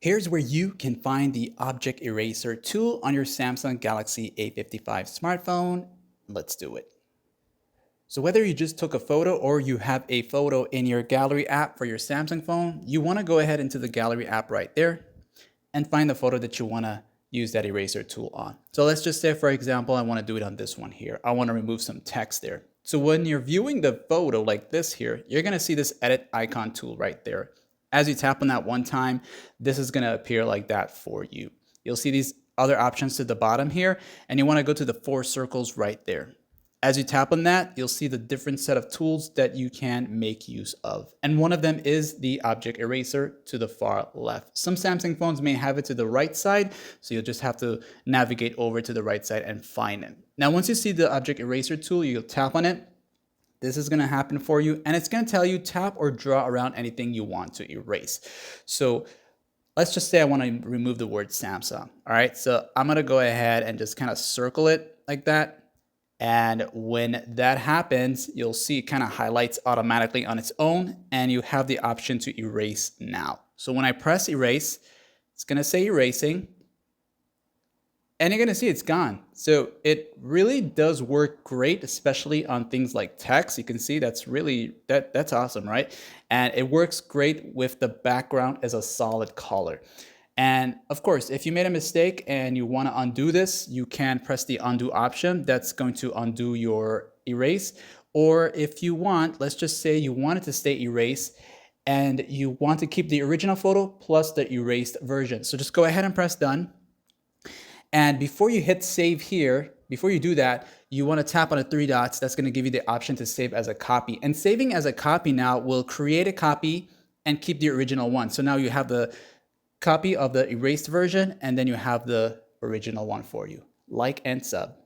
Here's where you can find the Object Eraser tool on your Samsung Galaxy A55 smartphone. Let's do it. So whether you just took a photo or you have a photo in your gallery app for your Samsung phone, you want to go ahead into the gallery app right there and find the photo that you want to use that eraser tool on. So let's just say, for example, I want to do it on this one here. I want to remove some text there. So when you're viewing the photo like this here, you're going to see this edit icon tool right there. As you tap on that one time, this is going to appear like that for you. You'll see these other options to the bottom here, and you want to go to the 4 circles right there. As you tap on that, you'll see the different set of tools that you can make use of. And one of them is the Object Eraser to the far left. Some Samsung phones may have it to the right side, so you'll just have to navigate over to the right side and find it. Now, once you see the Object Eraser tool, you'll tap on it. This is going to happen for you, and it's going to tell you tap or draw around anything you want to erase. So let's just say I want to remove the word Samsung. All right, so I'm going to go ahead and just kind of circle it like that. And when that happens, you'll see it kind of highlights automatically on its own, and you have the option to erase now. So when I press erase, it's going to say erasing, and you're going to see it's gone. So it really does work great, especially on things like text. You can see that's really, that's awesome, right? And it works great with the background as a solid color. And of course, if you made a mistake and you want to undo this, you can press the undo option. That's going to undo your erase. Or if you want, let's just say you want it to stay erased and you want to keep the original photo plus the erased version. So just go ahead and press done. And before you hit save here, before you do that, you want to tap on the 3 dots. That's going to give you the option to save as a copy. And saving as a copy now will create a copy and keep the original one. So now you have the copy of the erased version, and then you have the original one for you. Like and sub.